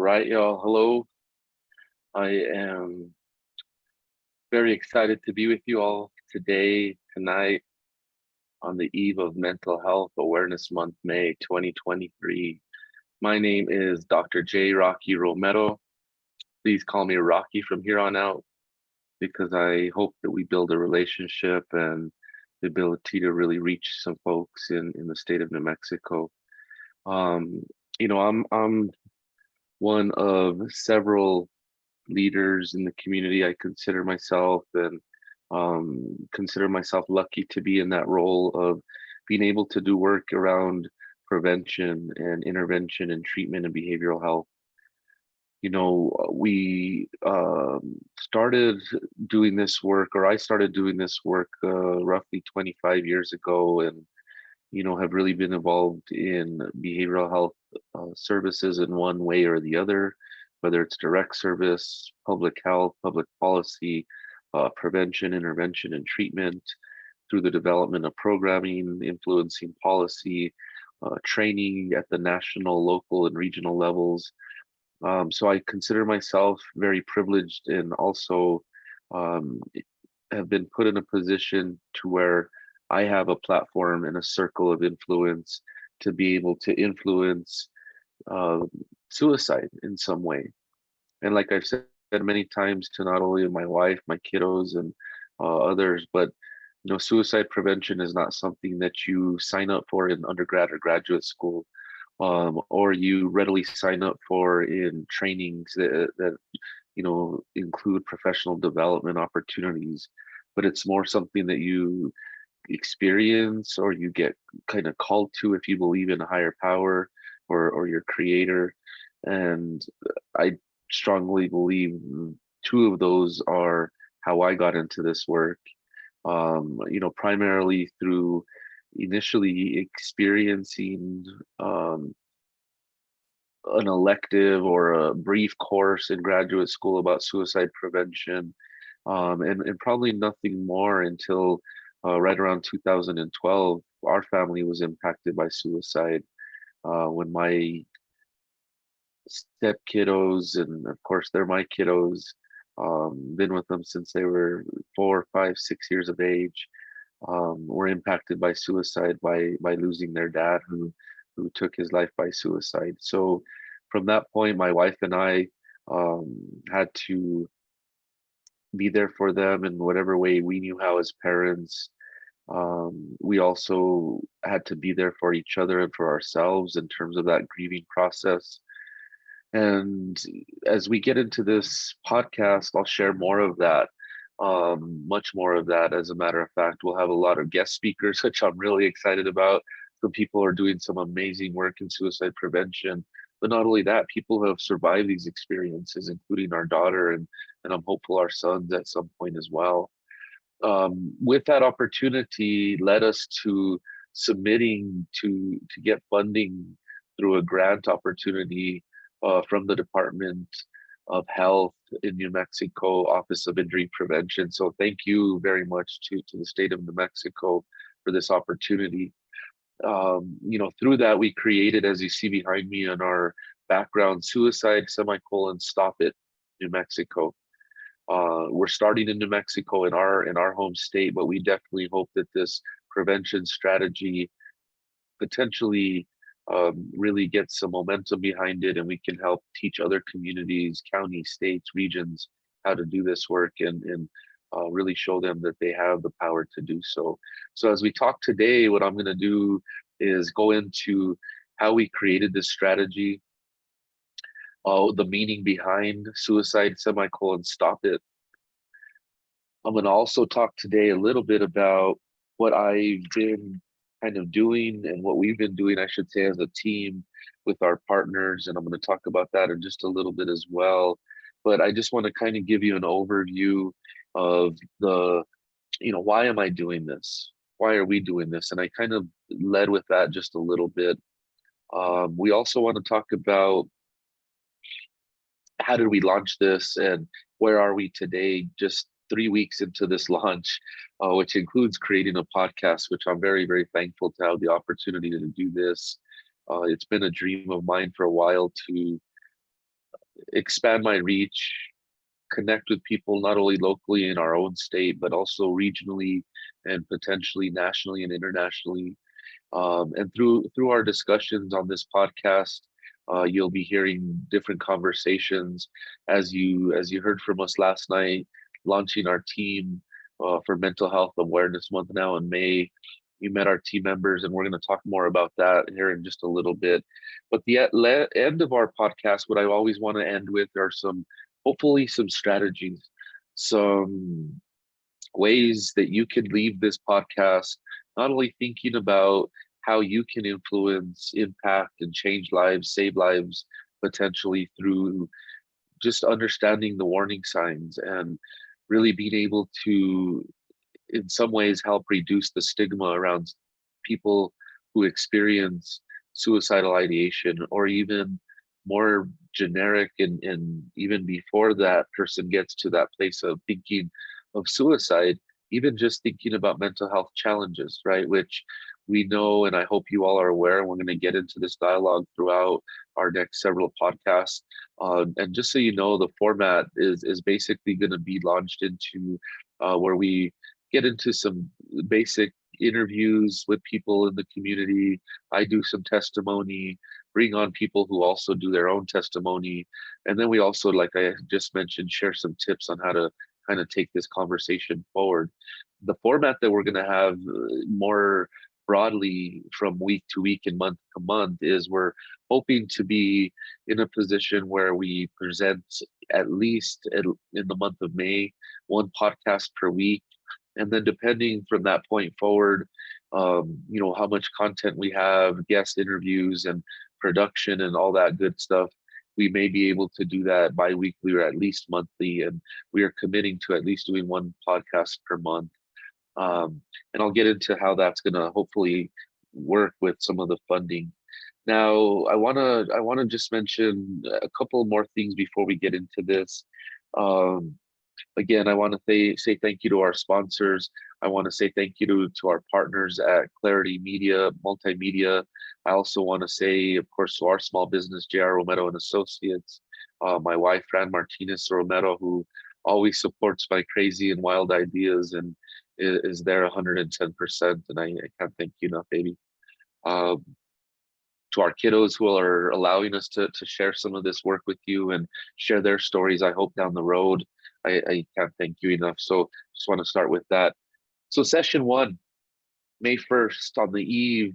right, y'all. Hello. I am very excited to be with you all today, tonight, on the eve of Mental Health Awareness Month, May 2023. My name is Dr. J. Rocky Romero. Please call me Rocky from here on out because I hope that we build a relationship and the ability to really reach some folks in the state of New Mexico. Um, I'm one of several leaders in the community. I consider myself lucky to be in that role of being able to do work around prevention and intervention and treatment and behavioral health. We started doing this work, or I started doing this work roughly 25 years ago, and have really been involved in behavioral health services in one way or the other, whether it's direct service, public health, public policy, prevention, intervention, and treatment through the development of programming, influencing policy, training at the national, local, and regional levels. So I consider myself very privileged and also um, have been put in a position to where I have a platform and a circle of influence to be able to influence uh, suicide in some way. And like I've said many times to not only my wife, my kiddos, and others, but suicide prevention is not something that you sign up for in undergrad or graduate school, or you readily sign up for in trainings that include professional development opportunities. But it's more something that you experience or you get kind of called to if you believe in a higher power or your creator. And I strongly believe two of those are how I got into this work. Primarily through initially experiencing an elective or a brief course in graduate school about suicide prevention, and probably nothing more until right around 2012. Our family was impacted by suicide when my step kiddos, and of course they're my kiddos, been with them since they were 4, 5, 6 years of age, were impacted by suicide by losing their dad who took his life by suicide. So from that point, my wife and I had to be there for them in whatever way we knew how as parents. We also had to be there for each other and for ourselves in terms of that grieving process. And as we get into this podcast, I'll share more of that, much more of that. As a matter of fact, we'll have a lot of guest speakers, which I'm really excited about. Some people are doing some amazing work in suicide prevention. But not only that, people who have survived these experiences, including our daughter, and I'm hopeful our sons at some point as well. With that opportunity led us to submitting to get funding through a grant opportunity from the Department of Health in New Mexico, Office of Injury Prevention. So thank you very much to the state of New Mexico for this opportunity. Through that, we created, as you see behind me on our background, Suicide Stop It New Mexico. We're starting in New Mexico in our home state, but we definitely hope that this prevention strategy potentially really gets some momentum behind it, and we can help teach other communities, counties, states, regions how to do this work and really show them that they have the power to do so. So as we talk today, what I'm going to do is go into how we created this strategy, the meaning behind Suicide Stop It. I'm going to also talk today a little bit about what I've been kind of doing and what we've been doing, I should say, as a team with our partners. And I'm going to talk about that in just a little bit as well. But I just want to kind of give you an overview of why am I doing this? Why are we doing this? And I kind of led with that just a little bit. We also want to talk about how did we launch this and where are we today, just 3 weeks into this launch, which includes creating a podcast, which I'm very, very thankful to have the opportunity to do this. It's been a dream of mine for a while to expand my reach, connect with people not only locally in our own state, but also regionally and potentially nationally and internationally. And through our discussions on this podcast, you'll be hearing different conversations as you heard from us last night, launching our team for Mental Health Awareness Month now in May. You met our team members, and we're going to talk more about that here in just a little bit. But the end of our podcast, what I always want to end with are hopefully some strategies, some ways that you can leave this podcast not only thinking about how you can influence, impact, and change lives, save lives, potentially through just understanding the warning signs and really being able to, in some ways, help reduce the stigma around people who experience suicidal ideation, or even more generic, and even before that person gets to that place of thinking of suicide, even just thinking about mental health challenges, right? Which we know, and I hope you all are aware, and we're going to get into this dialogue throughout our next several podcasts. And just so you know, the format is basically going to be launched into where we get into some basic interviews with people in the community. I do some testimony, bring on people who also do their own testimony. And then we also, like I just mentioned, share some tips on how to kind of take this conversation forward. The format that we're going to have more broadly from week to week and month to month is we're hoping to be in a position where we present at least in the month of May, one podcast per week. And then depending from that point forward, how much content we have, guest interviews and production and all that good stuff, we may be able to do that bi-weekly or at least monthly. And we are committing to at least doing one podcast per month. And I'll get into how that's going to hopefully work with some of the funding. Now, I wanna just mention a couple more things before we get into this. Again, I want to say thank you to our sponsors. I want to say thank you to our partners at Clarity Media, Multimedia. I also want to say, of course, to our small business, JR Romero and Associates, my wife, Fran Martinez Romero, who always supports my crazy and wild ideas and is there 110%. And I can't thank you enough, baby. Um, to our kiddos who are allowing us to share some of this work with you and share their stories, I hope down the road. I can't thank you enough. So just want to start with that. So session one, May 1st, on the eve,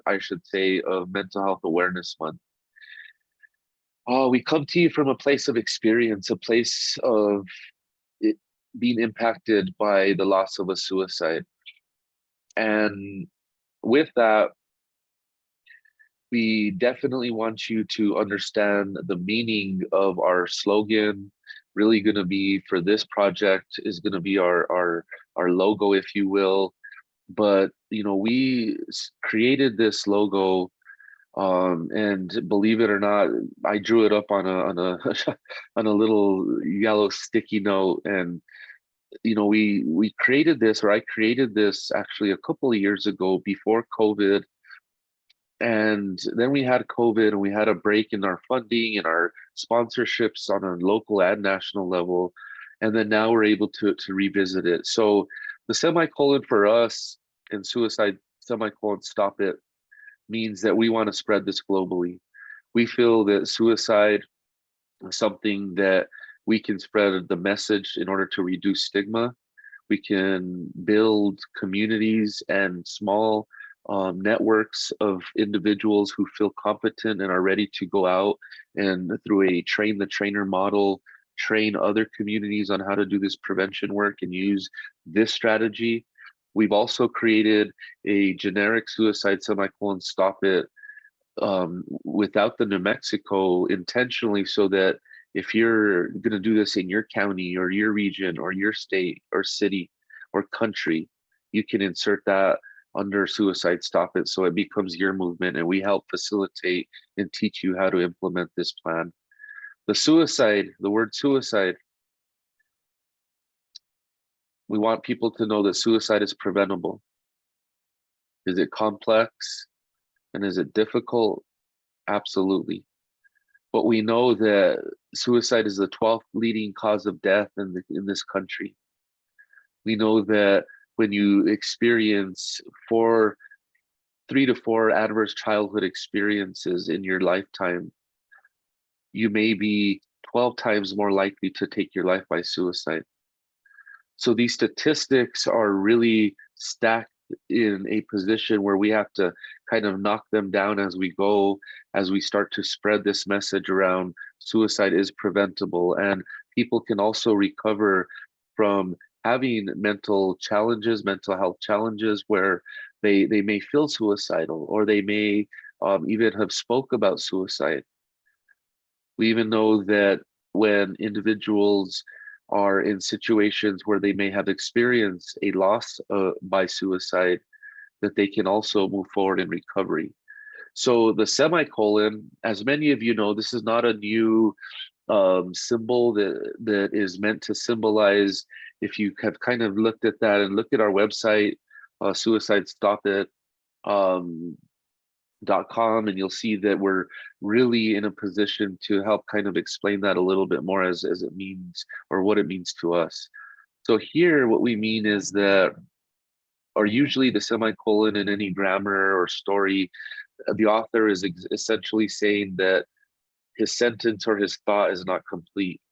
I should say, of Mental Health Awareness Month. We come to you from a place of experience, a place of it being impacted by the loss of a suicide. And with that, we definitely want you to understand the meaning of our slogan. Really going to be for this project is going to be our logo, if you will. But we created this logo, and believe it or not, I drew it up on a on a little yellow sticky note. And we created this, or I created this actually a couple of years ago before COVID. And then we had COVID, and we had a break in our funding and our sponsorships on a local and national level. And then now we're able to revisit it. So the semicolon for us in Suicide Semicolon Stop It means that we want to spread this globally. We feel that suicide is something that we can spread the message in order to reduce stigma. We can build communities and small networks of individuals who feel competent and are ready to go out and, through a train the trainer model, train other communities on how to do this prevention work and use this strategy. We've also created a generic Suicide Semicolon Stop It without the New Mexico intentionally, so that if you're going to do this in your county or your region or your state or city or country, you can insert that under Suicide Stop It, so it becomes your movement, and we help facilitate and teach you how to implement this plan. The word suicide, we want people to know that suicide is preventable. Is it complex and is it difficult? Absolutely. But we know that suicide is the 12th leading cause of death in this country. We know that when you experience 3 to 4 adverse childhood experiences in your lifetime, you may be 12 times more likely to take your life by suicide. So these statistics are really stacked in a position where we have to kind of knock them down as we go, as we start to spread this message around suicide is preventable. And people can also recover from having mental challenges, mental health challenges where they may feel suicidal, or they may even have spoke about suicide. We even know that when individuals are in situations where they may have experienced a loss by suicide, that they can also move forward in recovery. So the semicolon, as many of you know, this is not a new symbol that is meant to symbolize. If you have kind of looked at that and looked at our website, Suicide Stop It, .com, and you'll see that we're really in a position to help kind of explain that a little bit more as it means, or what it means to us. So here what we mean is that, or usually the semicolon in any grammar or story, the author is essentially saying that his sentence or his thought is not complete,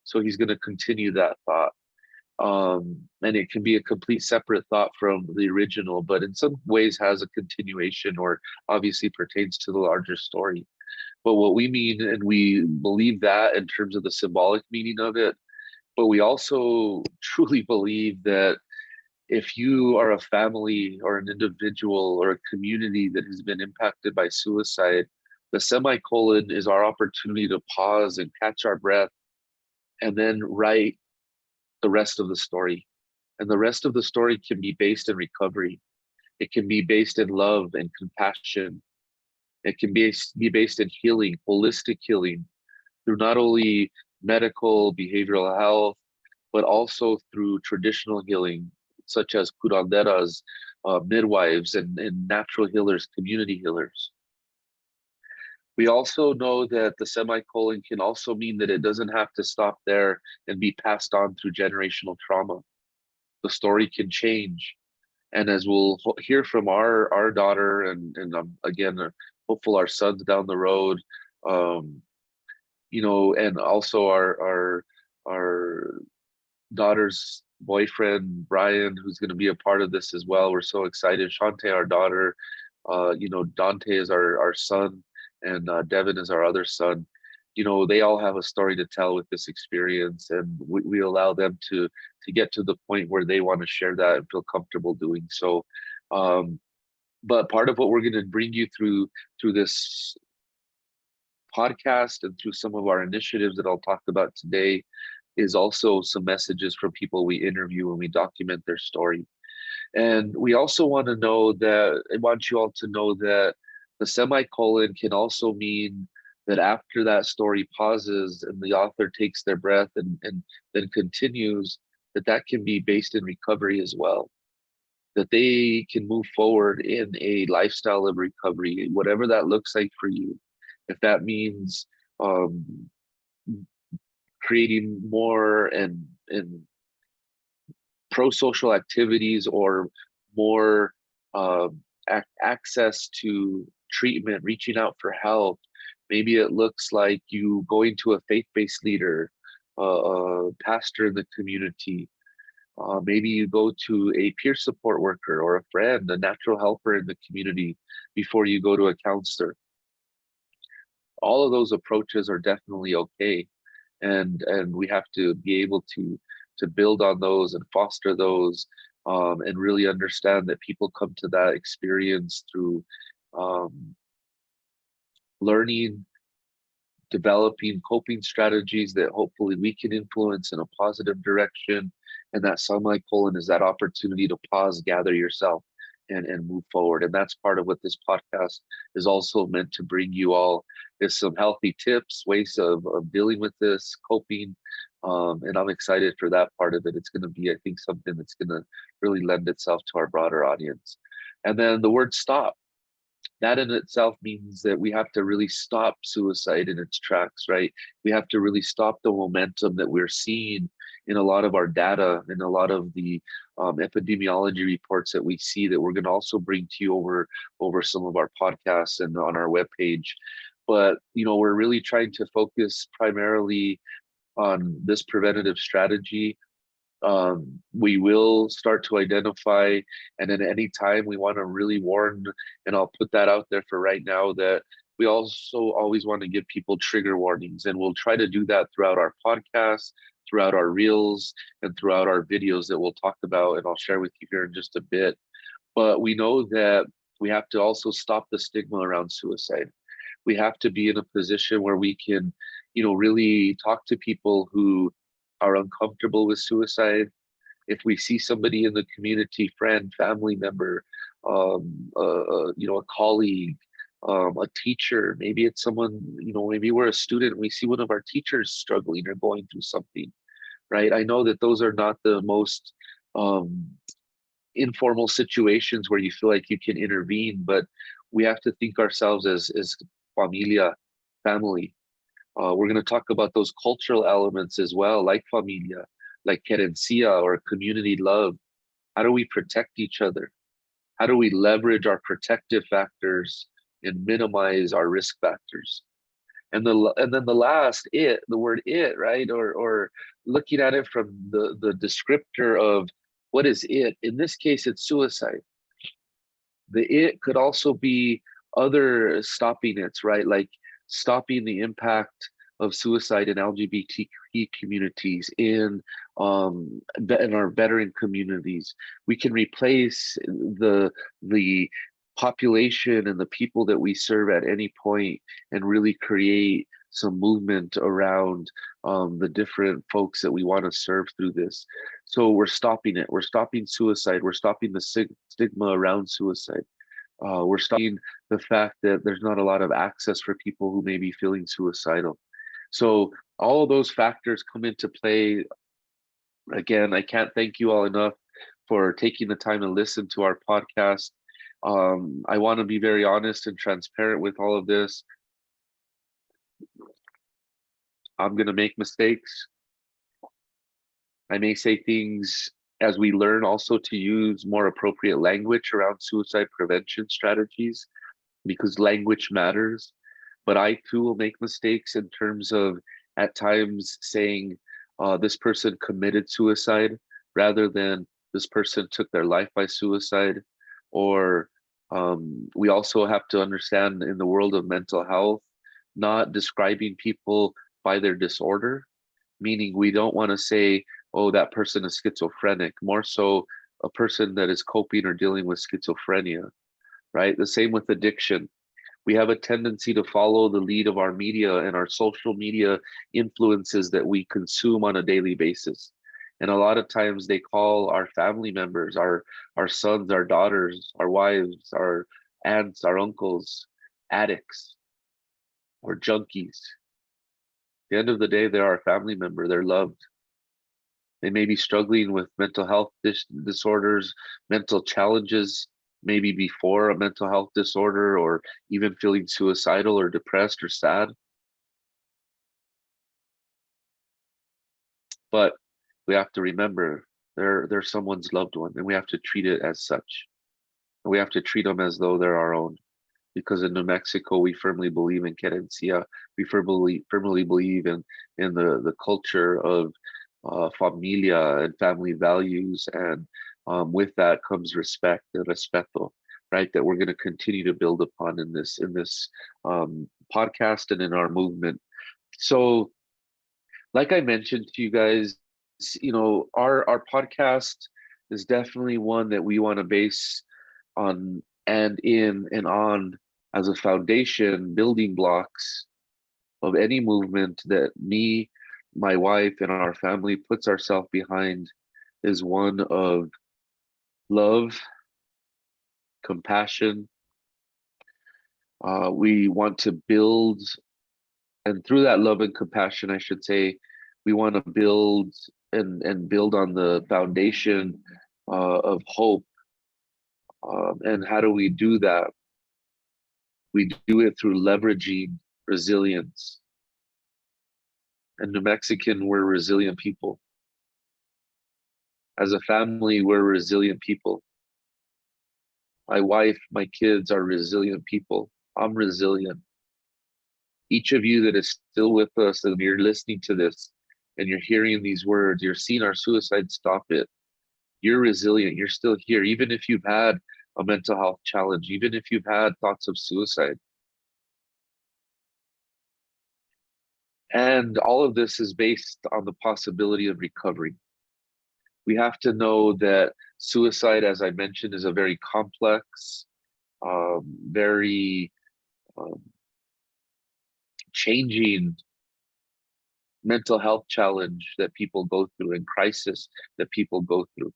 so he's going to continue that thought. And it can be a complete separate thought from the original, but in some ways has a continuation, or obviously pertains to the larger story. But what we mean, and we believe that in terms of the symbolic meaning of it, but we also truly believe that if you are a family or an individual or a community that has been impacted by suicide, the semicolon is our opportunity to pause and catch our breath and then write the rest of the story. And the rest of the story can be based in recovery. It can be based in love and compassion. It can be based in healing, holistic healing, through not only medical, behavioral health, but also through traditional healing, such as curanderas, midwives, and natural healers, community healers. We also know that the semicolon can also mean that it doesn't have to stop there and be passed on through generational trauma. The story can change. And as we'll hear from our daughter, and again, hopeful our sons down the road, and also our daughter's boyfriend, Brian, who's going to be a part of this as well. We're so excited. Shante, our daughter, Dante is our son, and Devin is our other son. They all have a story to tell with this experience, and we allow them to get to the point where they want to share that and feel comfortable doing so. But part of what we're going to bring you through this podcast and through some of our initiatives that I'll talk about today is also some messages from people we interview when we document their story. And we also want I want you all to know that the semicolon can also mean that after that story pauses and the author takes their breath and then continues, that can be based in recovery as well. That they can move forward in a lifestyle of recovery, whatever that looks like for you. If that means creating more and pro-social activities, or more access to treatment, reaching out for help. Maybe it looks like you going to a faith-based leader, a pastor in the community. Maybe you go to a peer support worker or a friend, a natural helper in the community before you go to a counselor. All of those approaches are definitely okay. And we have to be able to build on those and foster those, and really understand that people come to that experience through learning, developing coping strategies that hopefully we can influence in a positive direction. And that semicolon is that opportunity to pause, gather yourself, and move forward. And that's part of what this podcast is also meant to bring you all, is some healthy tips, ways of dealing with this, coping. And I'm excited for that part of it. It's going to be, I think, something that's going to really lend itself to our broader audience. And then the word stop. that in itself means that we have to really stop suicide in its tracks, right? We have to really stop the momentum that we're seeing in a lot of our data, in a lot of the epidemiology reports that we see, that we're going to also bring to you over some of our podcasts and on our webpage. But we're really trying to focus primarily on this preventative strategy. We will start to identify, and at any time we want to really warn, and I'll put that out there for right now, that we also always want to give people trigger warnings, and we'll try to do that throughout our podcast, throughout our reels, and throughout our videos that we'll talk about, and I'll share with you here in just a bit. But we know that we have to also stop the stigma around suicide. We have to be in a position where we can, really talk to people who are uncomfortable with suicide. If we see somebody in the community, friend, family member, a colleague, a teacher, maybe it's someone, maybe we're a student and we see one of our teachers struggling or going through something, right? I know that those are not the most um, informal situations where you feel like you can intervene, but we have to think ourselves as familia, family. We're going to talk about those cultural elements as well, like familia, like querencia or community love. How do we protect each other? How do we leverage our protective factors and minimize our risk factors? And then the word it, right? Or looking at it from the descriptor of what is it? In this case, it's suicide. The it could also be other stopping it's, right? Like stopping the impact of suicide in LGBTQ communities, in our veteran communities. We can replace the population and the people that we serve at any point, and really create some movement around the different folks that we want to serve through this. So we're stopping it. We're stopping suicide. We're stopping the stigma around suicide. We're stopping the fact that there's not a lot of access for people who may be feeling suicidal. So all of those factors come into play. Again, I can't thank you all enough for taking the time to listen to our podcast. I want to be very honest and transparent with all of this. I'm going to make mistakes. I may say things as we learn also to use more appropriate language around suicide prevention strategies, because language matters. But I too will make mistakes in terms of at times saying this person committed suicide rather than this person took their life by suicide. Or we also have to understand, in the world of mental health, not describing people by their disorder, meaning we don't want to say, oh, that person is schizophrenic, more so a person that is coping or dealing with schizophrenia, right? The same with addiction. We have a tendency to follow the lead of our media and our social media influences that we consume on a daily basis. And a lot of times they call our family members, our sons, our daughters, our wives, our aunts, our uncles, addicts or junkies. At the end of the day, they're our family member. They're loved. They may be struggling with mental health disorders, mental challenges, maybe before a mental health disorder, or even feeling suicidal or depressed or sad. But we have to remember they're someone's loved one, and we have to treat it as such. And we have to treat them as though they're our own. Because in New Mexico, we firmly believe in querencia. We firmly believe in the culture of familia and family values, and with that comes respect and respeto, right? That we're going to continue to build upon in this podcast and in our movement. So, like I mentioned to you guys, our podcast is definitely one that we want to base on and in and on as a foundation, building blocks of any movement that me, my wife, and our family puts ourselves behind, is one of love, compassion. We want to build, and through that love and compassion, I should say, we want to build and build on the foundation of hope. And how do we do that? We do it through leveraging resilience. And New Mexican, we're resilient people. As a family, we're resilient people. My wife, my kids are resilient people. I'm resilient. Each of you that is still with us and you're listening to this and you're hearing these words, you're seeing our suicide stop it. You're resilient. You're still here. Even if you've had a mental health challenge, even if you've had thoughts of suicide. And all of this is based on the possibility of recovery. We have to know that suicide, as I mentioned, is a very complex, very um, changing mental health challenge that people go through and crisis that people go through.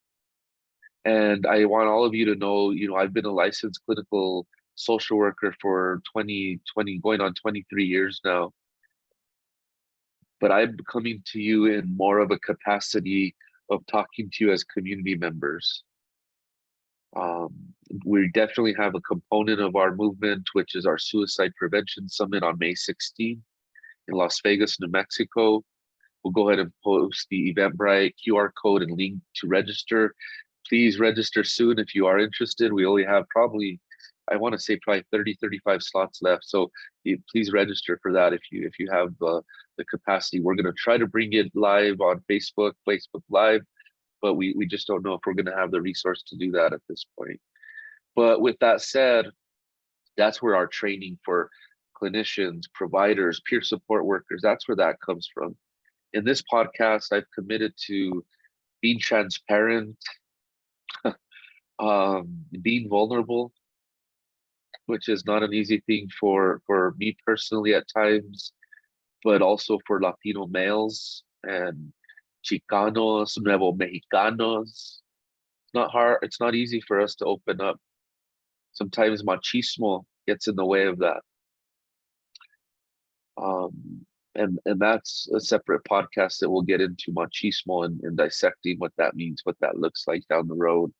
And I want all of you to know, I've been a licensed clinical social worker for 20, going on 23 years now. But I'm coming to you in more of a capacity of talking to you as community members. Um, we definitely have a component of our movement, which is our Suicide Prevention Summit on May 16th in Las Vegas, New Mexico. We'll go ahead and post the Eventbrite QR code and link to register. Please register soon if you are interested. We only have probably, I want to say probably 30, 35 slots left. So please register for that if you have the capacity. We're going to try to bring it live on Facebook Live, but we just don't know if we're going to have the resource to do that at this point. But with that said, that's where our training for clinicians, providers, peer support workers, that's where that comes from. In this podcast, I've committed to being transparent, being vulnerable, which is not an easy thing for me personally at times, but also for Latino males and Chicanos, Nuevo Mexicanos. It's not hard. It's not easy for us to open up. Sometimes machismo gets in the way of that. And that's a separate podcast that we'll get into machismo and dissecting what that means, what that looks like down the road.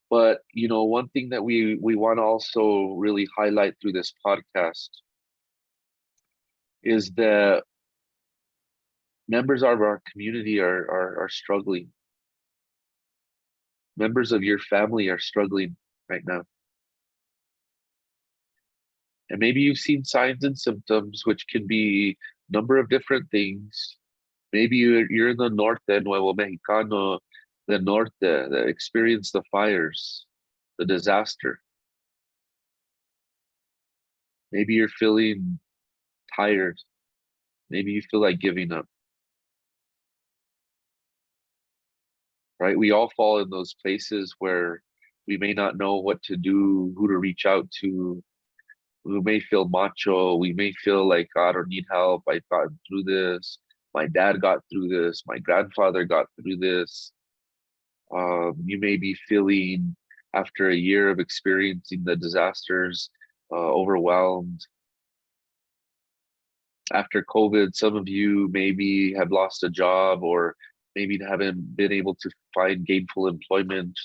But one thing that we want to also really highlight through this podcast is that members of our community are struggling. Members of your family are struggling right now. And maybe you've seen signs and symptoms, which can be a number of different things. Maybe you're in the norte, Nuevo Mexicano, the norte, that experienced the fires, the disaster. Maybe you're feeling tired. Maybe you feel like giving up. Right? We all fall in those places where we may not know what to do, who to reach out to. We may feel macho. We may feel like, God, I don't need help. I've gotten through this. My dad got through this. My grandfather got through this. You may be feeling, after a year of experiencing the disasters, overwhelmed. After COVID, some of you maybe have lost a job or maybe haven't been able to find gainful employment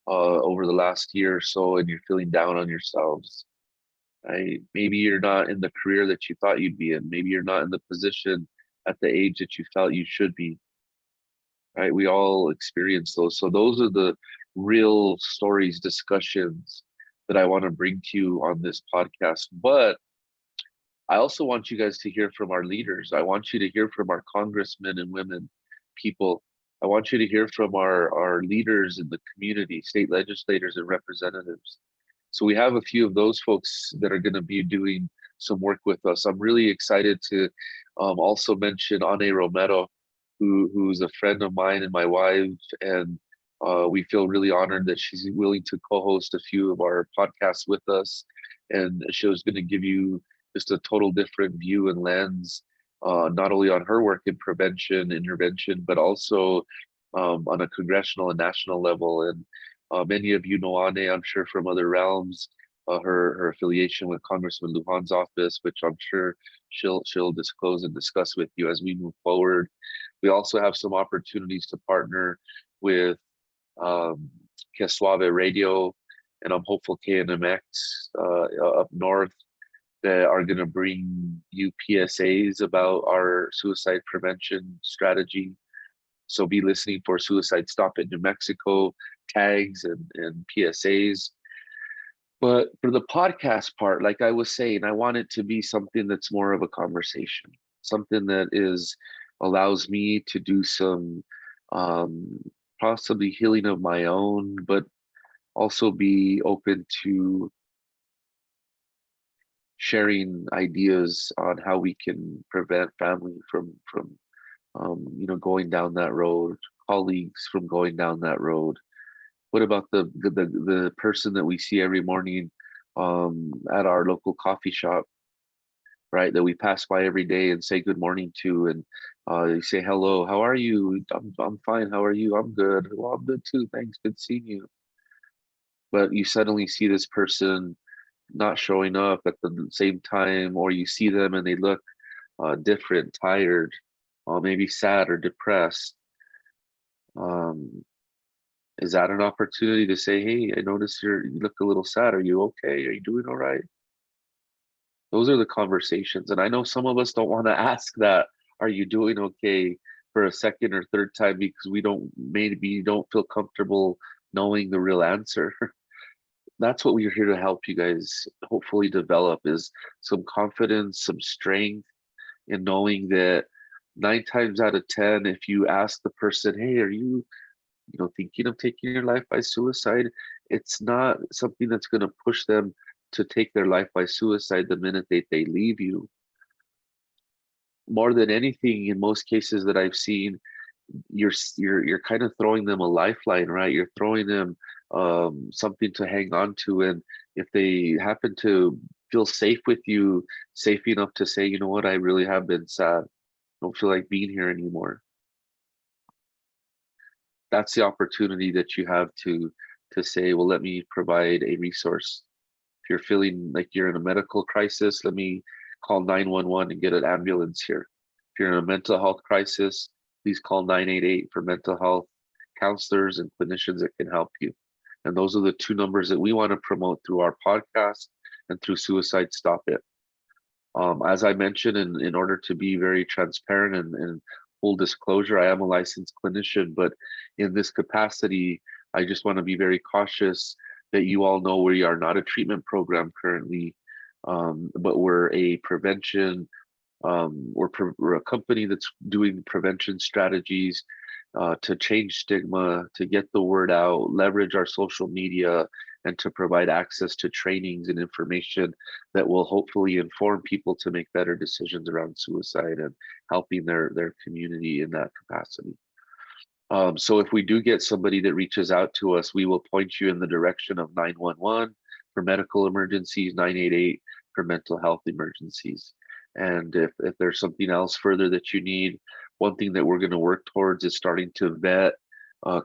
over the last year or so, and you're feeling down on yourselves. Right? Maybe you're not in the career that you thought you'd be in. Maybe you're not in the position at the age that you felt you should be. Right? We all experience those. So those are the real stories, discussions that I want to bring to you on this podcast. But I also want you guys to hear from our leaders. I want you to hear from our congressmen and women, people. I want you to hear from our leaders in the community, state legislators and representatives. So we have a few of those folks that are going to be doing some work with us. I'm really excited to also mention Ane Romero, who's a friend of mine and my wife, and we feel really honored that she's willing to co-host a few of our podcasts with us. And she was going to give you just a total different view and lens, not only on her work in prevention, intervention, but also on a congressional and national level. And many of you know Ane, I'm sure, from other realms. Her affiliation with Congressman Lujan's office, which I'm sure she'll disclose and discuss with you as we move forward. We also have some opportunities to partner with Que Suave Radio, and I'm hopeful KNMX up north. that are going to bring you PSAs about our suicide prevention strategy. So be listening for Suicide Stop in New Mexico tags and PSAs. But for the podcast part, like I was saying, I want it to be something that's more of a conversation, something that is allows me to do some um, possibly healing of my own, but also be open to sharing ideas on how we can prevent family from going down that road, colleagues from going down that road. What about the person that we see every morning at our local coffee shop, right? That we pass by every day and say good morning to, and you say hello, how are you? I'm fine. How are you? I'm good. Well, I'm good too. Thanks. Good seeing you. But you suddenly see this person not showing up at the same time, or you see them and they look different, tired, or maybe sad or depressed. Um, is that an opportunity to say, hey, I notice you look a little sad. Are you okay? Are you doing all right? Those are the conversations. And I know some of us don't want to ask that, are you doing okay, for a second or third time, because we maybe don't feel comfortable knowing the real answer. That's what we're here to help you guys hopefully develop, is some confidence, some strength in knowing that 9 times out of 10, if you ask the person, hey, are you thinking of taking your life by suicide, it's not something that's going to push them to take their life by suicide the minute they leave you. More than anything, in most cases that I've seen, you're kind of throwing them a lifeline, right? You're throwing them something to hang on to, and if they happen to feel safe with you, safe enough to say, you know what, I really have been sad, don't feel like being here anymore, that's the opportunity that you have to say, well, let me provide a resource. If you're feeling like you're in a medical crisis, let me call 911 and get an ambulance here. If you're in a mental health crisis, please call 988 for mental health counselors and clinicians that can help you. And those are the two numbers that we want to promote through our podcast and through Suicide Stop It. As I mentioned, in order to be very transparent and full disclosure, I am a licensed clinician, but in this capacity, I just want to be very cautious that you all know we are not a treatment program currently, but we're a prevention. We're a company that's doing prevention strategies to change stigma, to get the word out, leverage our social media, and to provide access to trainings and information that will hopefully inform people to make better decisions around suicide and helping their community in that capacity. So if we do get somebody that reaches out to us, we will point you in the direction of 911 for medical emergencies, 988 for mental health emergencies. And if there's something else further that you need, one thing that we're going to work towards is starting to vet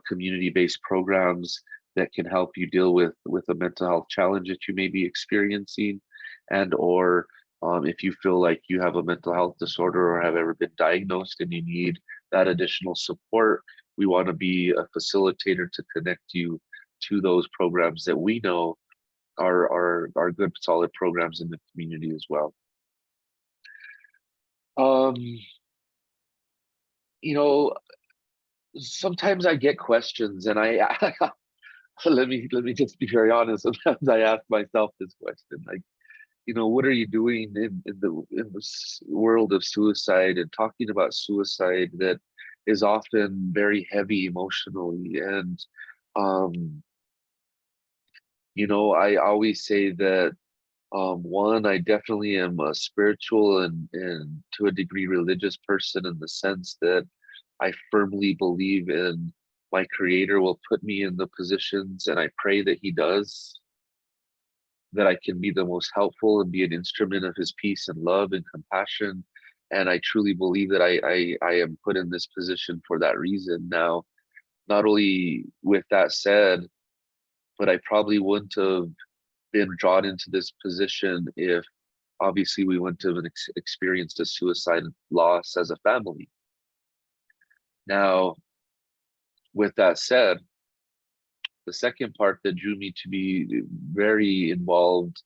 community-based programs that can help you deal with a mental health challenge that you may be experiencing, and or if you feel like you have a mental health disorder or have ever been diagnosed and you need that additional support, we want to be a facilitator to connect you to those programs that we know are good, solid programs in the community as well. Um, you know, sometimes I get questions, and I let me just be very honest. Sometimes I ask myself this question, like, what are you doing in this world of suicide and talking about suicide that is often very heavy emotionally? And I always say that one, I definitely am a spiritual and to a degree religious person, in the sense that I firmly believe in my creator will put me in the positions, and I pray that he does, that I can be the most helpful and be an instrument of his peace and love and compassion. And I truly believe that I am put in this position for that reason. Now, not only with that said, but I probably wouldn't have been drawn into this position if obviously we wouldn't have experienced a suicide loss as a family. Now, with that said, the second part that drew me to be very involved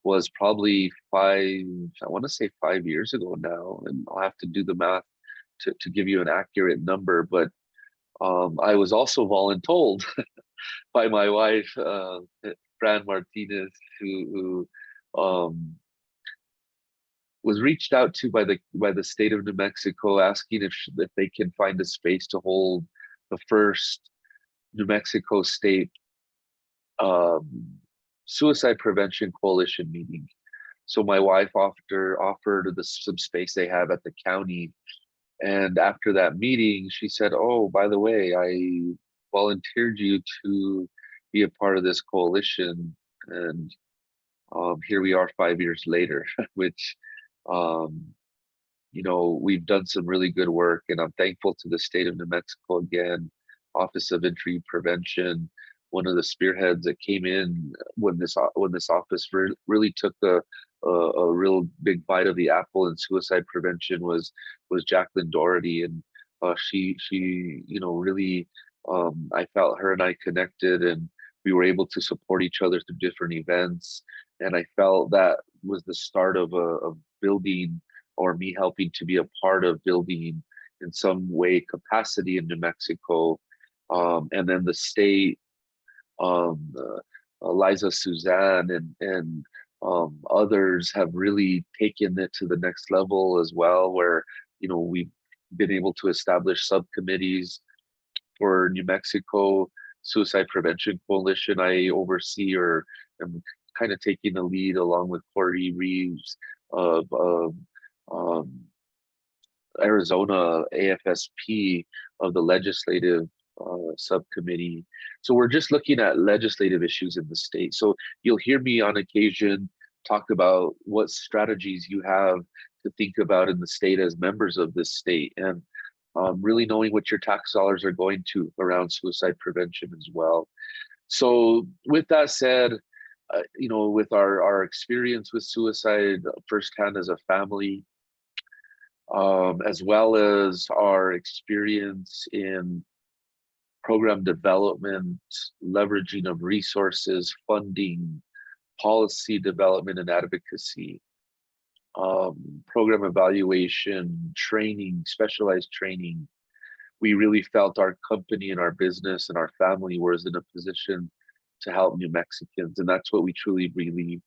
was probably I want to say 5 years ago now, and I'll have to do the math to give you an accurate number. But I was also voluntold by my wife, Fran Martinez, who was reached out to by the state of New Mexico, asking if they can find a space to hold the first New Mexico State um, Suicide Prevention Coalition meeting. So my wife offered some space they have at the county, and after that meeting, she said, "Oh, by the way, I volunteered you to be a part of this coalition, and here we are 5 years later," which um, we've done some really good work, and I'm thankful to the state of New Mexico again, Office of Injury Prevention. One of the spearheads that came in when this office really took a real big bite of the apple in suicide prevention was Jacqueline Doherty, and she really, I felt her and I connected, and we were able to support each other through different events, and I felt that was the start of building, or me helping to be a part of building in some way capacity in New Mexico. And then the state, Eliza Suzanne and others have really taken it to the next level as well, where we've been able to establish subcommittees for New Mexico Suicide Prevention Coalition. I oversee, or am kind of taking the lead along with Corey Reeves of um, Arizona AFSP, of the legislative subcommittee. So we're just looking at legislative issues in the state. So you'll hear me on occasion talk about what strategies you have to think about in the state as members of this state, and really knowing what your tax dollars are going to around suicide prevention as well. So with that said, with our experience with suicide firsthand as a family, as well as our experience in program development, leveraging of resources, funding, policy development and advocacy, program evaluation, training, specialized training, we really felt our company and our business and our family was in a position to help New Mexicans. And that's what we truly believe,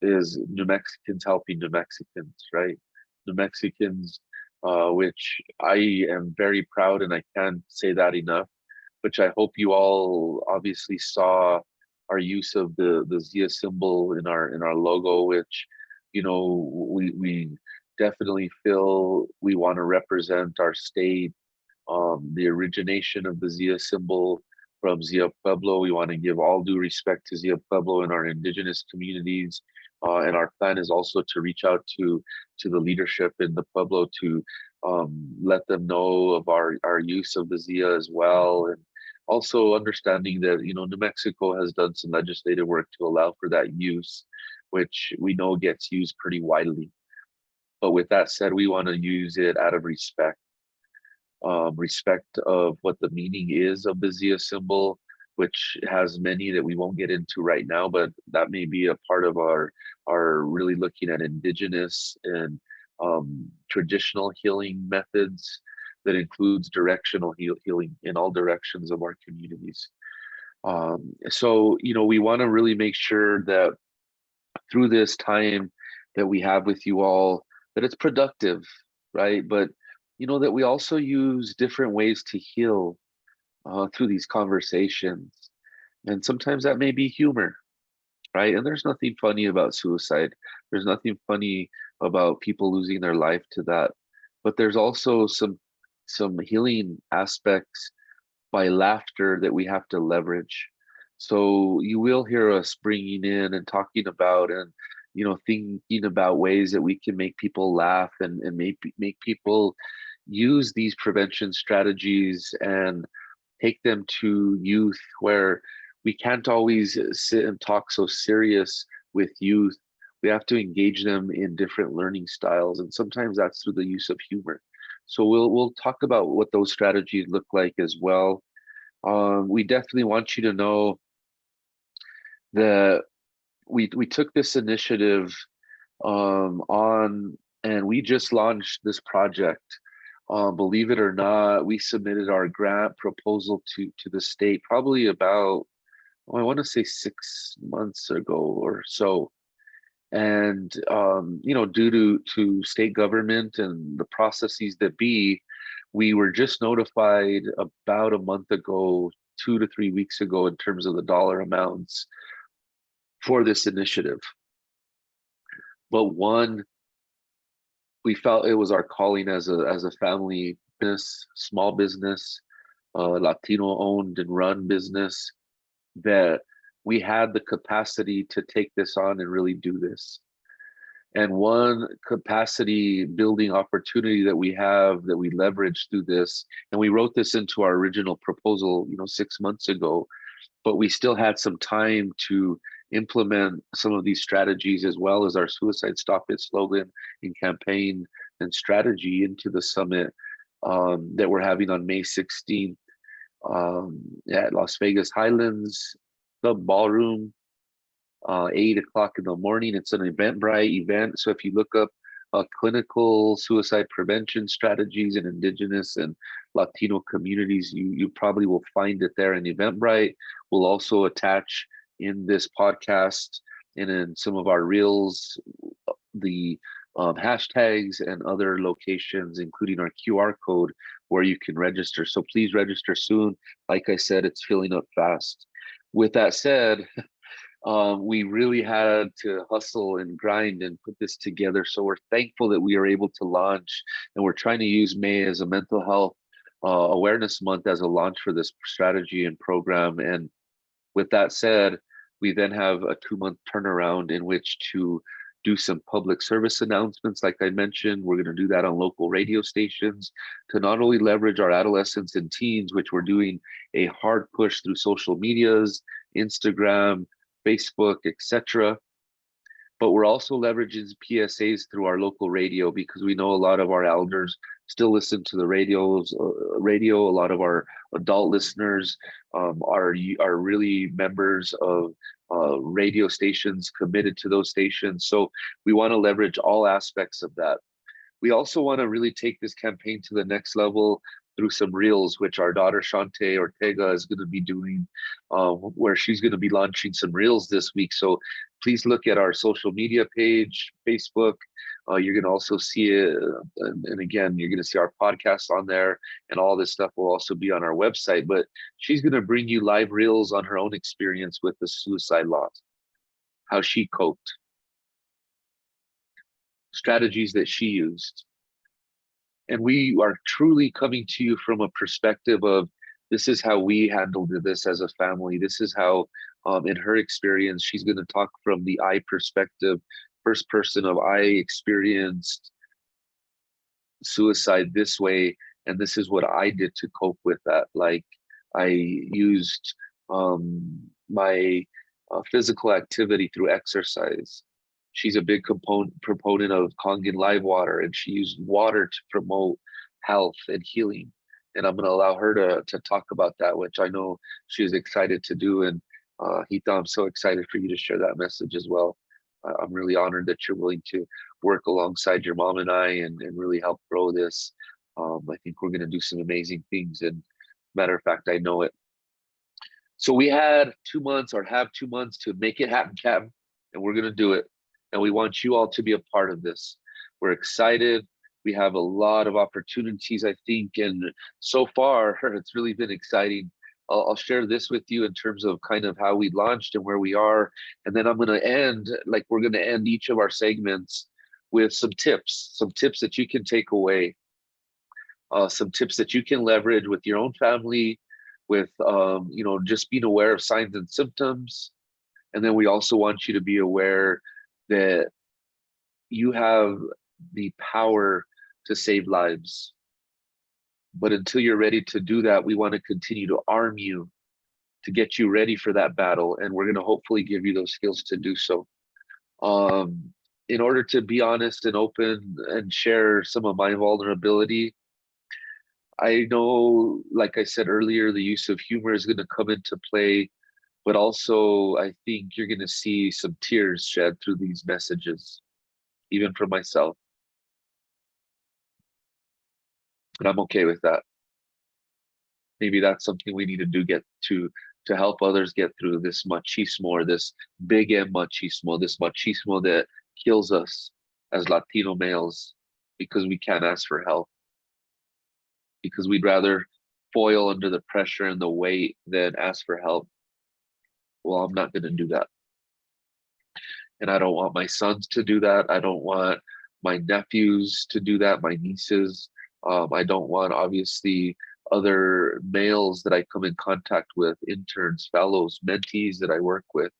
is New Mexicans helping New Mexicans, right? New Mexicans, which I am very proud, and I can't say that enough, which I hope you all obviously saw our use of the Zia symbol in our logo, which we definitely feel we want to represent our state, the origination of the Zia symbol from Zia Pueblo. We want to give all due respect to Zia Pueblo and our indigenous communities. And our plan is also to reach out to the leadership in the Pueblo to let them know of our use of the Zia as well. And also understanding that, New Mexico has done some legislative work to allow for that use, which we know gets used pretty widely. But with that said, we want to use it out of respect of what the meaning is of the Zia symbol, which has many that we won't get into right now, but that may be a part of our really looking at indigenous and traditional healing methods that includes directional healing in all directions of our communities. So, we want to really make sure that through this time that we have with you all, that it's productive, right? But that we also use different ways to heal through these conversations. And sometimes that may be humor, right? And there's nothing funny about suicide. There's nothing funny about people losing their life to that. But there's also some healing aspects by laughter that we have to leverage. So you will hear us bringing in and talking about, and thinking about ways that we can make people laugh and make people use these prevention strategies and take them to youth, where we can't always sit and talk so serious with youth. We have to engage them in different learning styles, and sometimes that's through the use of humor. So we'll talk about what those strategies look like as well. We definitely want you to know that we took this initiative on, and we just launched this project. Believe it or not, we submitted our grant proposal to the state probably about, I want to say 6 months ago or so. And due to state government and the processes that be, we were just notified about a month ago, 2 to 3 weeks ago, in terms of the dollar amounts for this initiative. But one, we felt it was our calling as a family business, small business, Latino owned and run business, that we had the capacity to take this on and really do this. And one capacity building opportunity that we have, that we leverage through this, and we wrote this into our original proposal, 6 months ago, but we still had some time to implement some of these strategies, as well as our Suicide Stop It slogan and campaign and strategy, into the summit that we're having on May 16th at Las Vegas Highlands, the ballroom, 8 o'clock in the morning. It's an Eventbrite event. So if you look up clinical suicide prevention strategies in Indigenous and Latino communities, you probably will find it there in Eventbrite. We'll also attach in this podcast and in some of our reels the hashtags and other locations, including our QR code where you can register. So please register soon. Like I said, it's filling up fast. With that said, we really had to hustle and grind and put this together. So we're thankful that we are able to launch, and we're trying to use May as a mental health awareness month as a launch for this strategy and program. And with that said, we then have a 2-month turnaround in which to do some public service announcements. Like I mentioned, we're going to do that on local radio stations to not only leverage our adolescents and teens, which we're doing a hard push through social medias, Instagram, Facebook, etc. But we're also leveraging PSAs through our local radio, because we know a lot of our elders still listen to the radio. A lot of our adult listeners are really members of radio stations, committed to those stations. So we want to leverage all aspects of that. We also want to really take this campaign to the next level through some reels, which our daughter Shante Ortega is going to be doing, where she's going to be launching some reels this week. So please look at our social media page, Facebook. You're going to also see it. And again, you're going to see our podcast on there, and all this stuff will also be on our website. But she's going to bring you live reels on her own experience with the suicide loss, how she coped, strategies that she used. And we are truly coming to you from a perspective of, this is how we handled this as a family. This is how, in her experience, she's going to talk from the I perspective, first person of I experienced suicide this way, and this is what I did to cope with that. Like, I used my physical activity through exercise. She's a big proponent of Kangen live water, and she used water to promote health and healing. And I'm going to allow her to talk about that, which I know she is excited to do. And Hita, I'm so excited for you to share that message as well. I'm really honored that you're willing to work alongside your mom and I, and really help grow this. I think we're going to do some amazing things. And matter of fact, I know it. So we had 2 months, or have 2 months, to make it happen, Captain, and we're going to do it. And we want you all to be a part of this. We're excited. We have a lot of opportunities, I think. And so far, it's really been exciting. I'll share this with you in terms of kind of how we launched and where we are. And then I'm going to end, like we're going to end each of our segments with some tips that you can take away, some tips that you can leverage with your own family, with, just being aware of signs and symptoms. And then we also want you to be aware that you have the power to save lives. But until you're ready to do that, we want to continue to arm you, to get you ready for that battle. And we're going to hopefully give you those skills to do so. In order to be honest and open and share some of my vulnerability, I know, like I said earlier, the use of humor is going to come into play. but also I think you're going to see some tears shed through these messages, even from myself. And I'm okay with that. Maybe that's something we need to do, get to help others get through this machismo, or this big M machismo, this machismo that kills us as Latino males because we can't ask for help, because we'd rather foil under the pressure and the weight than ask for help. Well, I'm not going to do that. And I don't want my sons to do that. I don't want my nephews to do that, my nieces. I don't want, obviously, other males that I come in contact with, interns, fellows, mentees that I work with,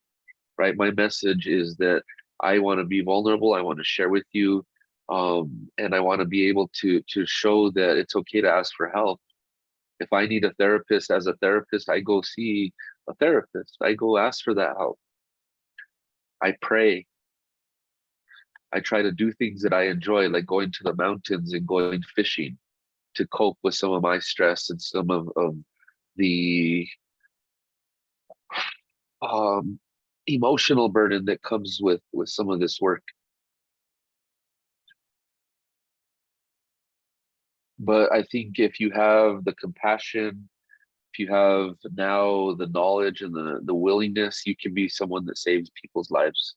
right? My message is that I want to be vulnerable. I want to share with you. And I want to be able to show that it's okay to ask for help. If I need a therapist, as a therapist, I go see a therapist. I go ask for that help. I pray. I try to do things that I enjoy, like going to the mountains and going fishing, to cope with some of my stress and some of the um, emotional burden that comes with some of this work. But I think if you have the compassion, if you have now the knowledge and the willingness, you can be someone that saves people's lives.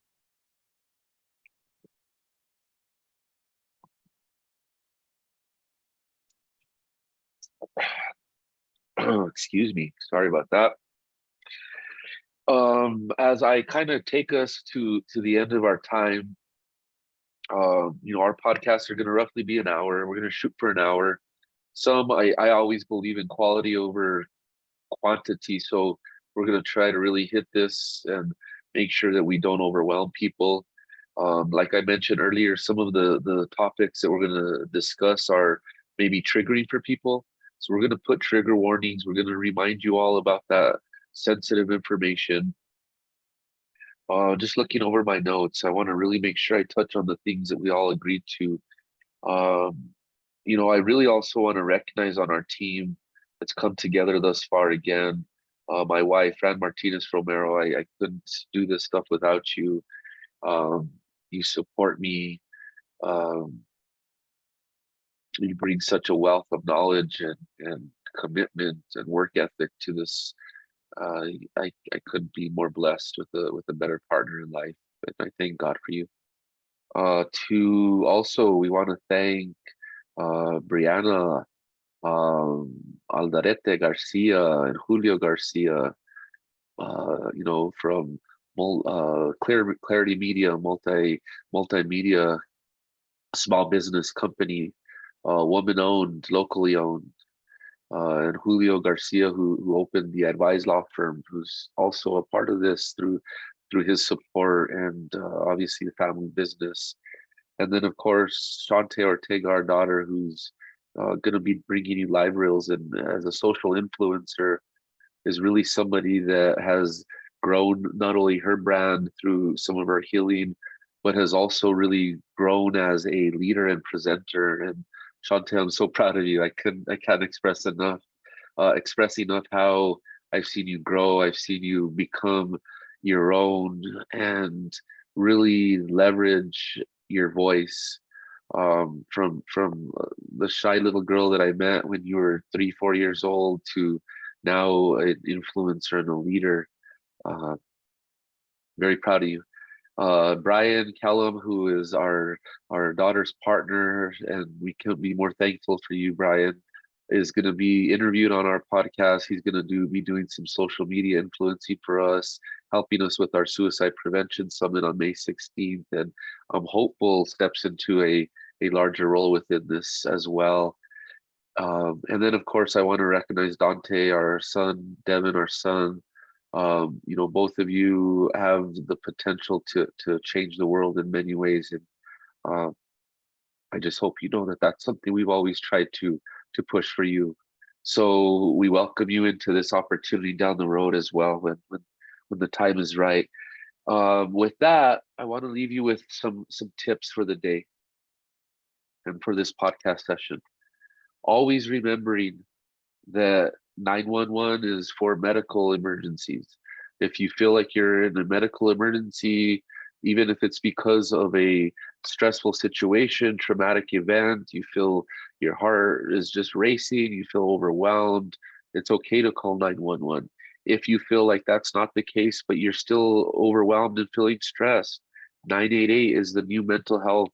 Excuse me. Sorry about that. As I kind of take us to the end of our time, our podcasts are going to roughly be an hour. We're going to shoot for an hour. I always believe in quality over quantity, so we're going to try to really hit this and make sure that we don't overwhelm people. Like I mentioned earlier, some of the topics that we're going to discuss are maybe triggering for people. So we're going to put trigger warnings. We're going to remind you all about that sensitive information. Just looking over my notes, I want to really make sure I touch on the things that we all agreed to. Um, I really also want to recognize on our team that's come together thus far again. My wife, Fran Martinez Romero, I couldn't do this stuff without you. Um, you support me. Um, you bring such a wealth of knowledge and commitment and work ethic to this. I couldn't be more blessed with a better partner in life. And I thank God for you. To also, we want to thank Brianna, um, Aldarete Garcia, and Julio Garcia, from Clarity Media, multimedia small business company, woman owned, locally owned, and Julio Garcia, who opened the Advise Law Firm, who's also a part of this through his support, and obviously the family business. And then, of course, Shante Ortega, our daughter, who's going to be bringing you live reels, and as a social influencer, is really somebody that has grown not only her brand through some of her healing, but has also really grown as a leader and presenter. And Shante, I'm so proud of you. I can't express enough how I've seen you grow. I've seen you become your own and really leverage your voice, from the shy little girl that I met when you were 3, 4 years old to now an influencer and a leader. Uh, very proud of you. Brian Callum, who is our daughter's partner, and we couldn't be more thankful for you, Brian, is going to be interviewed on our podcast. He's going to be doing some social media influencing for us, helping us with our suicide prevention summit on May 16th, and I'm hopeful steps into a larger role within this as well. And then, of course, I want to recognize Dante, our son, Devin, our son. Both of you have the potential to change the world in many ways, and uh, I just hope you know that that's something we've always tried to push for you. So we welcome you into this opportunity down the road as well when the time is right. With that, I want to leave you with some tips for the day and for this podcast session. Always remembering that 911 is for medical emergencies. If you feel like you're in a medical emergency, even if it's because of a stressful situation, traumatic event, you feel your heart is just racing, you feel overwhelmed, it's okay to call 911. If you feel like that's not the case, but you're still overwhelmed and feeling stressed, 988 is the new mental health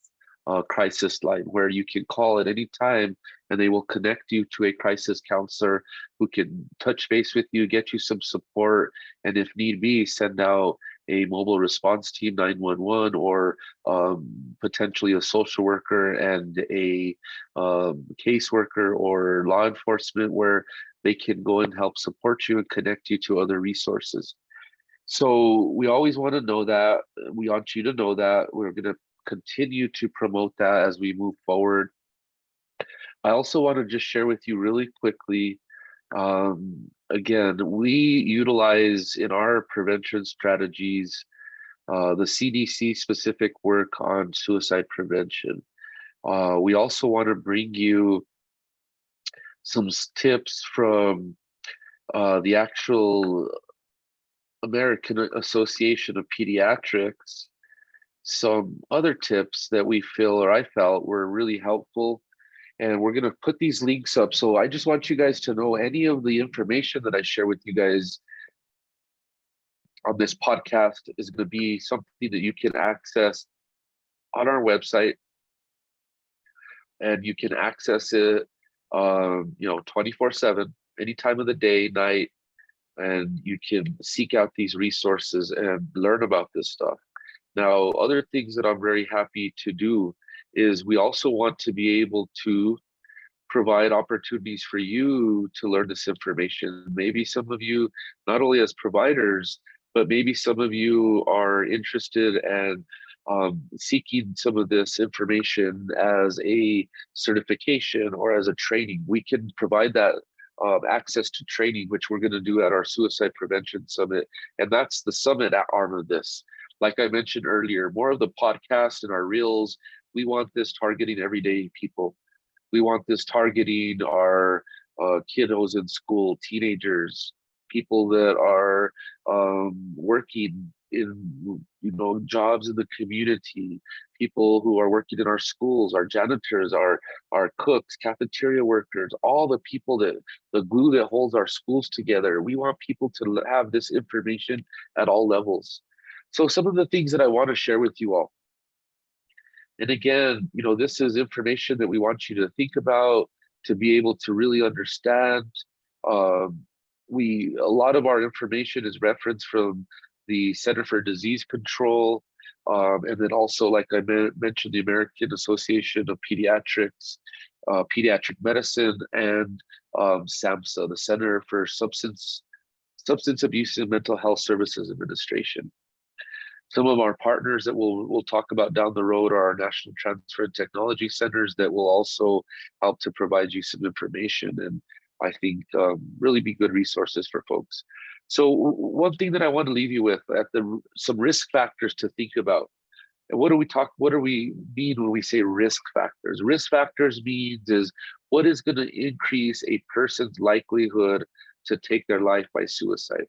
crisis line where you can call at any time and they will connect you to a crisis counselor who can touch base with you, get you some support, and if need be, send out a mobile response team 911 or potentially a social worker and a caseworker or law enforcement where they can go and help support you and connect you to other resources. So we always want to know that. We want you to know that. We're going to continue to promote that as we move forward. I also want to just share with you really quickly. Again, we utilize in our prevention strategies the CDC specific work on suicide prevention. We also want to bring you some tips from the actual American Association of Pediatrics, some other tips that we feel or I felt were really helpful. And we're going to put these links up. So I just want you guys to know any of the information that I share with you guys on this podcast is going to be something that you can access on our website, and you can access it 24/7, any time of the day, night, and you can seek out these resources and learn about this stuff. Now, other things that I'm very happy to do is we also want to be able to provide opportunities for you to learn this information. Maybe some of you, not only as providers, but maybe some of you are interested and seeking some of this information as a certification or as a training. We can provide that access to training, which we're going to do at our Suicide Prevention Summit. And that's the summit arm of this. Like I mentioned earlier, more of the podcast and our reels, we want this targeting everyday people. We want this targeting our kiddos in school, teenagers, people that are working in jobs in the community, people who are working in our schools, our janitors, our cooks, cafeteria workers, all the people that the glue that holds our schools together. We want people to have this information at all levels. So some of the things that I want to share with you all. And again, this is information that we want you to think about, to be able to really understand. Um, a lot of our information is referenced from the Center for Disease Control, and then also, like I mentioned, the American Association of Pediatrics, Pediatric Medicine, and SAMHSA, the Center for Substance Abuse and Mental Health Services Administration. Some of our partners that we'll talk about down the road are our National Transfer and Technology Centers that will also help to provide you some information and I think really be good resources for folks. So one thing that I want to leave you with some risk factors to think about. And what do we mean when we say risk factors? Risk factors means is what is going to increase a person's likelihood to take their life by suicide,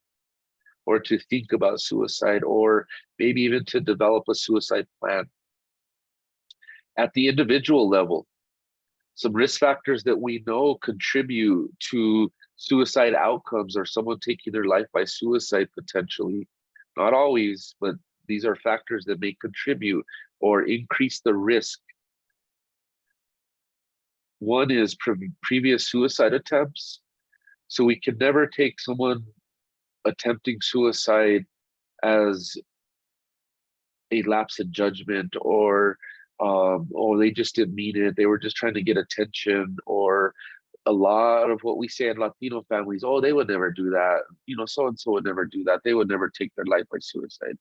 or to think about suicide, or maybe even to develop a suicide plan. At the individual level, some risk factors that we know contribute to suicide outcomes or someone taking their life by suicide potentially, not always, but these are factors that may contribute or increase the risk. One is previous suicide attempts. So we can never take someone attempting suicide as a lapse in judgment, or they just didn't mean it. They were just trying to get attention. Or a lot of what we say in Latino families, oh, they would never do that. So and so would never do that. They would never take their life by suicide.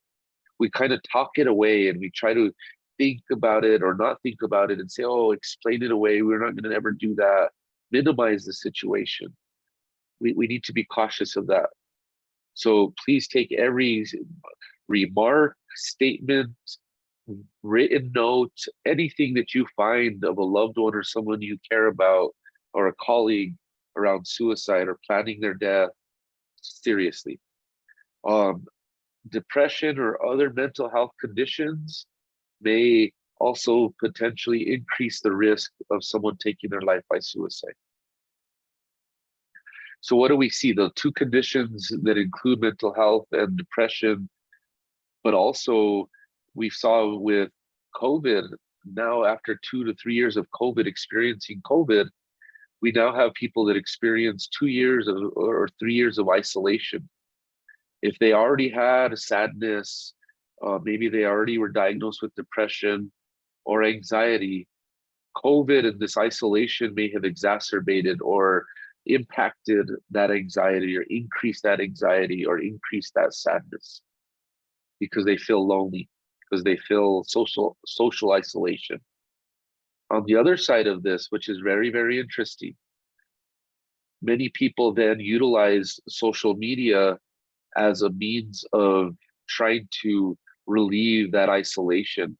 We kind of talk it away and we try to think about it or not think about it and say, oh, explain it away. We're not going to ever do that. Minimize the situation. We need to be cautious of that. So please take every remark, statement, written note, anything that you find of a loved one or someone you care about or a colleague around suicide or planning their death seriously. Um, Depression or other mental health conditions may also potentially increase the risk of someone taking their life by suicide. So, what do we see? The two conditions that include mental health and depression, but also we saw with COVID, now after 2 to 3 years of COVID, experiencing COVID, we now have people that experience 2 years of, or 3 years of isolation. If they already had sadness, maybe they already were diagnosed with depression or anxiety, COVID and this isolation may have exacerbated or impacted that anxiety or increased that sadness because they feel lonely, because they feel social isolation. On the other side of this, which is very, very interesting, many people then utilize social media as a means of trying to relieve that isolation.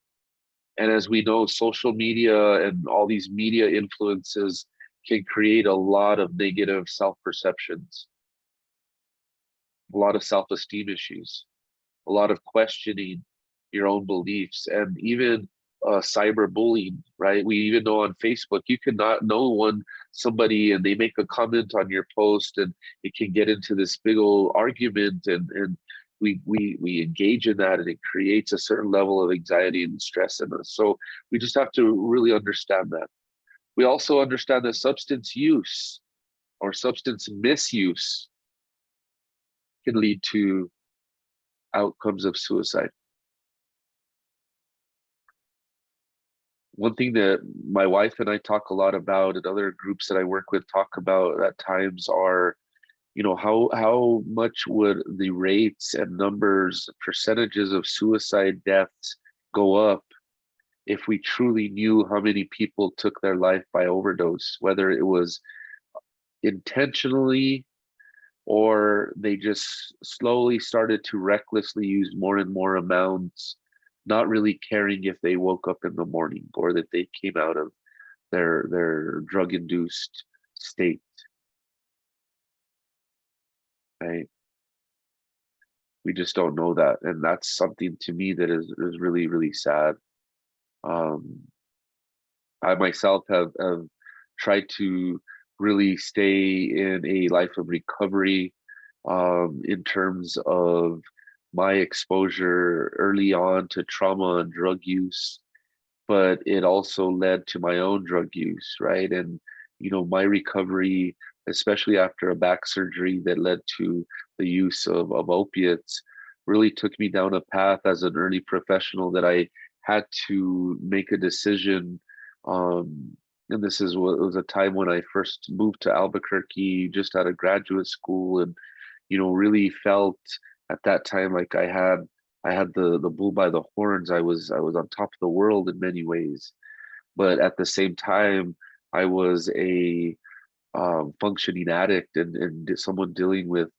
And as we know, social media and all these media influences can create a lot of negative self perceptions, a lot of self esteem issues, a lot of questioning your own beliefs, and even cyberbullying, right? We even know on Facebook, you cannot know one somebody and they make a comment on your post and it can get into this big old argument and we engage in that and it creates a certain level of anxiety and stress in us. So we just have to really understand that. We also understand that substance use or substance misuse can lead to outcomes of suicide. One thing that my wife and I talk a lot about, and other groups that I work with talk about at times, are, how much would the rates and numbers, percentages of suicide deaths go up if we truly knew how many people took their life by overdose, whether it was intentionally or they just slowly started to recklessly use more and more amounts, not really caring if they woke up in the morning or that they came out of their drug induced state, right? We just don't know that, and that's something to me that is really, really sad. um I myself have tried to really stay in a life of recovery, in terms of my exposure early on to trauma and drug use, but it also led to my own drug use, right? And, my recovery, especially after a back surgery that led to the use of opiates, really took me down a path as an early professional that I had to make a decision. Um, and this is what was a time when I first moved to Albuquerque just out of graduate school and, really felt at that time like I had the bull by the horns. I was on top of the world in many ways, but at the same time, I was a functioning addict and someone dealing with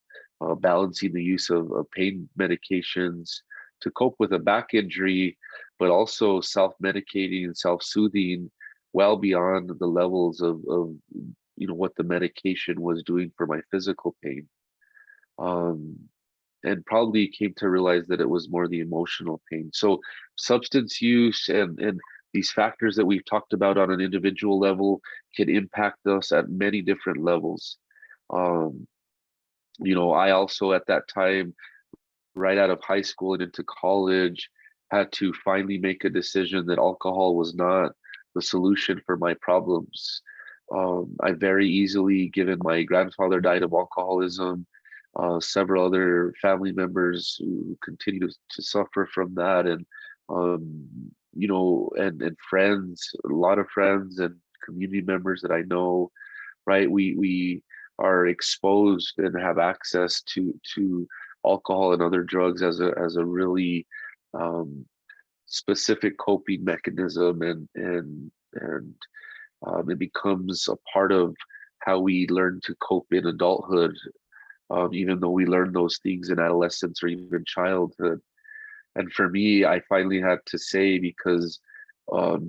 balancing the use of pain medications to cope with a back injury, but also self-medicating and self-soothing well beyond the levels of what the medication was doing for my physical pain. Um, and probably came to realize that it was more the emotional pain. So substance use and these factors that we've talked about on an individual level can impact us at many different levels. Um, I also at that time, right out of high school and into college, had to finally make a decision that alcohol was not the solution for my problems. I very easily, given my grandfather died of alcoholism, several other family members who continue to suffer from that, and and friends, a lot of friends and community members that I know, right? We are exposed and have access to alcohol and other drugs as a really um, specific coping mechanism, and it becomes a part of how we learn to cope in adulthood, even though we learn those things in adolescence or even childhood. And for me, I finally had to say, because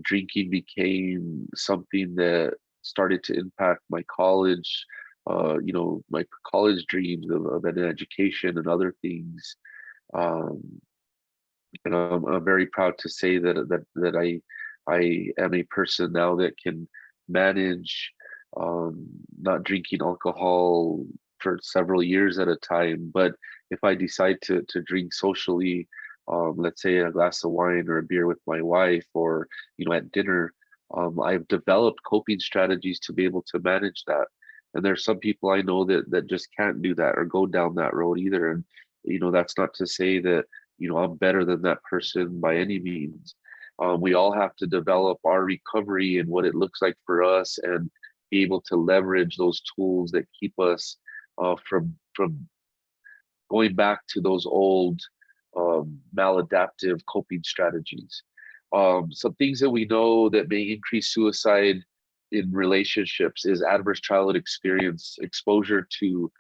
drinking became something that started to impact my college, my college dreams of an education and other things. Um, and I'm very proud to say that I am a person now that can manage um, not drinking alcohol for several years at a time. But if I decide to drink socially, let's say a glass of wine or a beer with my wife, or at dinner, I've developed coping strategies to be able to manage that. And there's some people I know that just can't do that or go down that road either. And that's not to say that I'm better than that person by any means. We all have to develop our recovery and what it looks like for us, and be able to leverage those tools that keep us from going back to those old maladaptive coping strategies. Some things that we know that may increase suicide in relationships is adverse childhood experience, exposure to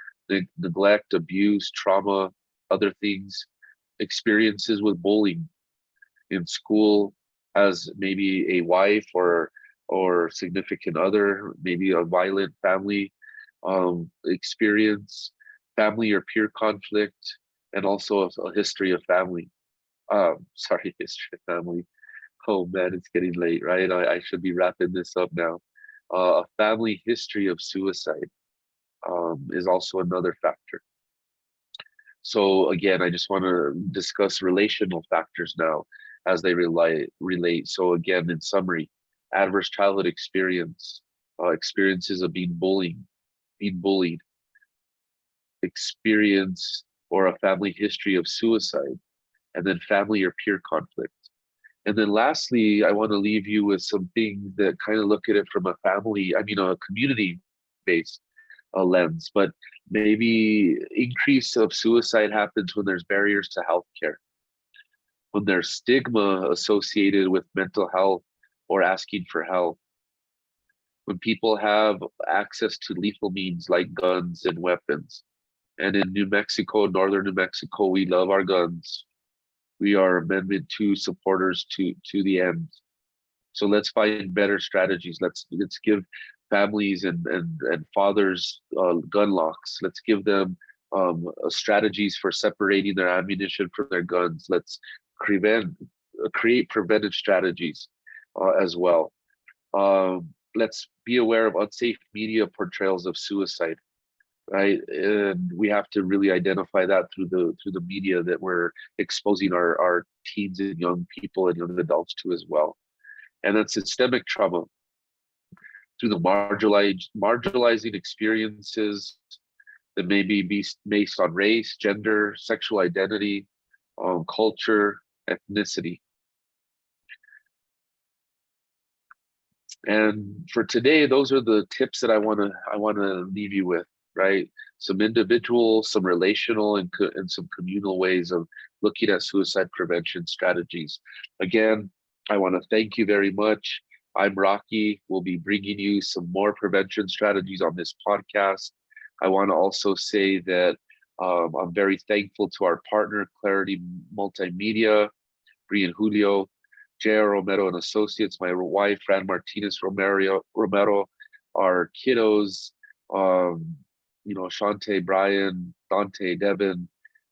neglect, abuse, trauma, other things, experiences with bullying in school, as maybe a wife or significant other, maybe a violent family experience, family or peer conflict, and also a history of family. Sorry, history of family. Oh man, it's getting late, right? I should be wrapping this up now. A family history of suicide is also another factor. So again, I just want to discuss relational factors now as they relate. So again, in summary, adverse childhood experience, experiences of being bullied, experience or a family history of suicide, and then family or peer conflict. And then lastly, I want to leave you with some things that kind of look at it from a community-based lens, but maybe increase of suicide happens when there's barriers to healthcare, when there's stigma associated with mental health or asking for help, when people have access to lethal means like guns and weapons. And in New Mexico, northern New Mexico, we love our guns. We are Amendment 2 supporters to the end. So let's find better strategies. Let's give families and fathers gun locks. Let's give them strategies for separating their ammunition from their guns. Let's create preventive strategies as well. Let's be aware of unsafe media portrayals of suicide, right? And we have to really identify that through the media that we're exposing our teens and young people and young adults to as well. And then systemic trauma through the marginalizing experiences that may be based on race, gender, sexual identity, culture, ethnicity. And for today, those are the tips that I want to leave you with, right? Some individual, some relational, and some communal ways of looking at suicide prevention strategies. Again, I want to thank you very much. I'm Rocky. We'll be bringing you some more prevention strategies on this podcast. I want to also say that I'm very thankful to our partner, Clarity Multimedia, Bree and Julio, J.R. Romero and Associates, my wife, Fran Martinez Romero, our kiddos, Shante, Brian, Dante, Devin.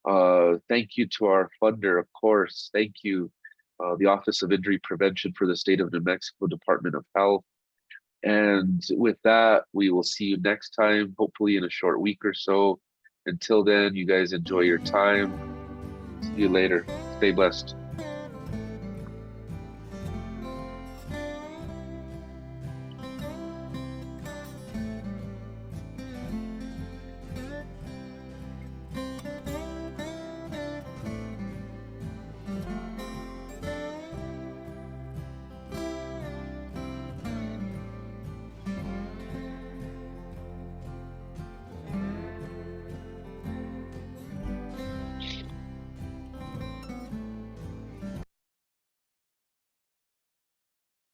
Thank you to our funder, of course. Thank you, the Office of Injury Prevention for the State of New Mexico Department of Health. And with that, we will see you next time, hopefully in a short week or so. Until then, you guys enjoy your time. See you later. Stay blessed.